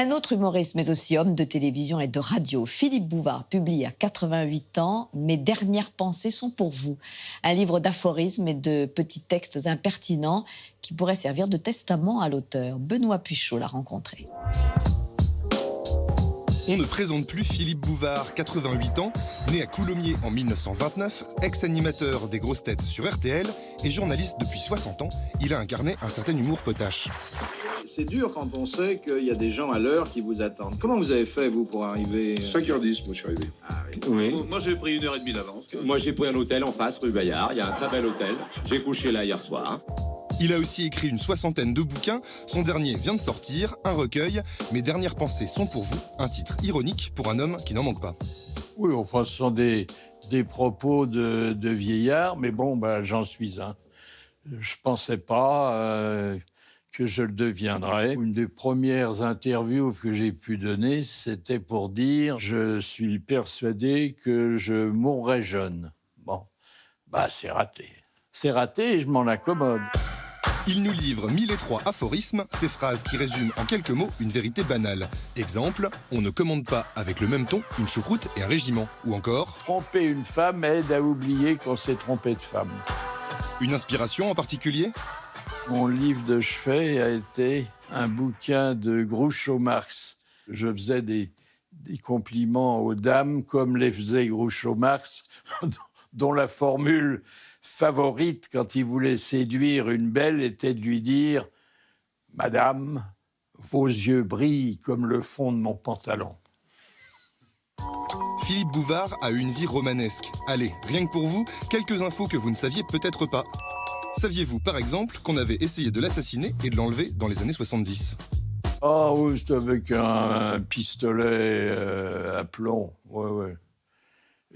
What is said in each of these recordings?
Un autre humoriste, mais aussi homme de télévision et de radio, Philippe Bouvard, publie à 88 ans « Mes dernières pensées sont pour vous ». Un livre d'aphorismes et de petits textes impertinents qui pourrait servir de testament à l'auteur. Benoît Puichot l'a rencontré. On ne présente plus Philippe Bouvard, 88 ans, né à Coulommiers en 1929, ex-animateur des grosses têtes sur RTL et journaliste depuis 60 ans. Il a incarné un certain humour potache. C'est dur quand on sait qu'il y a des gens à l'heure qui vous attendent. Comment vous avez fait, vous, pour arriver 5h10, moi, je suis arrivé. Ah oui. Oui. Moi, j'ai pris 1h30 d'avance. Moi, j'ai pris un hôtel en face, rue Bayard. Il y a un très bel hôtel. J'ai couché là hier soir. Il a aussi écrit une soixantaine de bouquins. Son dernier vient de sortir, un recueil. Mes dernières pensées sont pour vous, un titre ironique pour un homme qui n'en manque pas. Oui, enfin, ce sont des propos de vieillard, mais bon, j'en suis un. Je pensais pas que je le deviendrais. Une des premières interviews que j'ai pu donner, c'était pour dire « Je suis persuadé que je mourrai jeune ». Bon, c'est raté. C'est raté et je m'en accommode. Il nous livre 1003 aphorismes, ces phrases qui résument en quelques mots une vérité banale. Exemple, on ne commande pas avec le même ton une choucroute et un régiment. Ou encore, tromper une femme aide à oublier qu'on s'est trompé de femme. Une inspiration en particulier ? Mon livre de chevet a été un bouquin de Groucho-Marx. Je faisais des compliments aux dames comme les faisait Groucho-Marx, dont la formule favorite quand il voulait séduire une belle était de lui dire « Madame, vos yeux brillent comme le fond de mon pantalon ». Philippe Bouvard a eu une vie romanesque. Allez, rien que pour vous, quelques infos que vous ne saviez peut-être pas. Saviez-vous, par exemple, qu'on avait essayé de l'assassiner et de l'enlever dans les années 70 ? Ah oui, c'était avec un pistolet à plomb, ouais.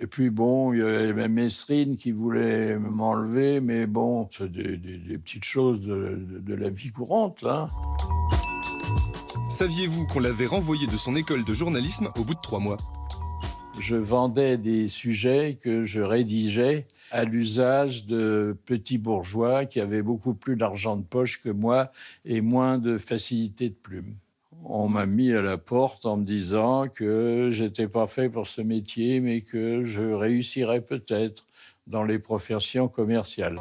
Et puis bon, il y avait Mesrine qui voulait m'enlever, mais bon, c'est des petites choses de la vie courante, là. Saviez-vous qu'on l'avait renvoyé de son école de journalisme au bout de 3 mois ? Je vendais des sujets que je rédigeais à l'usage de petits bourgeois qui avaient beaucoup plus d'argent de poche que moi et moins de facilité de plume. On m'a mis à la porte en me disant que j'étais pas fait pour ce métier, mais que je réussirais peut-être dans les professions commerciales.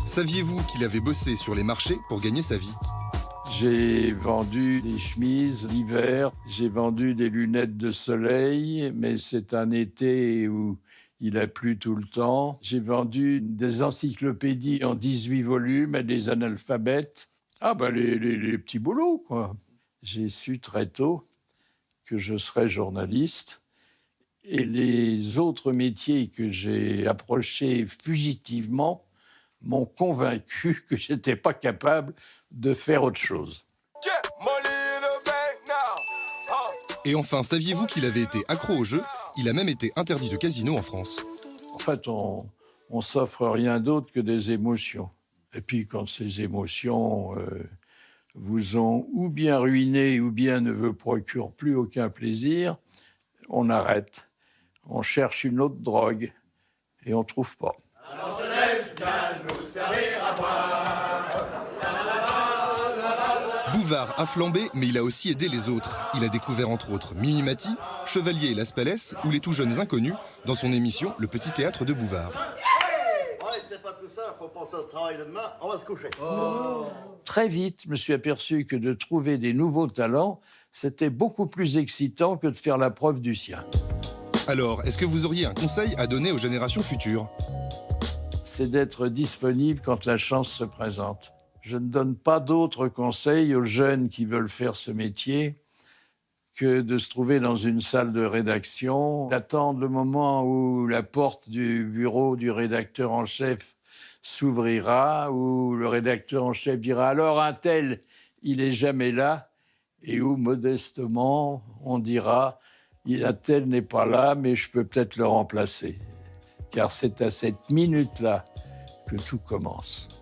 Saviez-vous qu'il avait bossé sur les marchés pour gagner sa vie ? J'ai vendu des chemises l'hiver, j'ai vendu des lunettes de soleil, mais c'est un été où il a plu tout le temps. J'ai vendu des encyclopédies en 18 volumes à des analphabètes. Les petits boulots, quoi. J'ai su très tôt que je serais journaliste et les autres métiers que j'ai approchés fugitivement m'ont convaincu que je n'étais pas capable de faire autre chose. Et enfin, saviez-vous qu'il avait été accro au jeu ? Il a même été interdit de casino en France. En fait, on s'offre rien d'autre que des émotions. Et puis quand ces émotions vous ont ou bien ruiné ou bien ne vous procurent plus aucun plaisir, on arrête. On cherche une autre drogue et on ne trouve pas. Alors Genève vient nous servir à boire. Bouvard a flambé, mais il a aussi aidé les autres. Il a découvert entre autres Mimi Mati, Chevalier et Las Palais ou les tout jeunes inconnus dans son émission Le Petit Théâtre de Bouvard. C'est pas tout ça, faut penser au travail de demain, on va se coucher. Très vite, je me suis aperçu que de trouver des nouveaux talents, c'était beaucoup plus excitant que de faire la preuve du sien. Alors, est-ce que vous auriez un conseil à donner aux générations futures ? C'est d'être disponible quand la chance se présente. Je ne donne pas d'autres conseils aux jeunes qui veulent faire ce métier que de se trouver dans une salle de rédaction, d'attendre le moment où la porte du bureau du rédacteur en chef s'ouvrira, où le rédacteur en chef dira « Alors un tel, il est jamais là », et où modestement on dira « Un tel n'est pas là, mais je peux peut-être le remplacer ». Car c'est à cette minute-là que tout commence.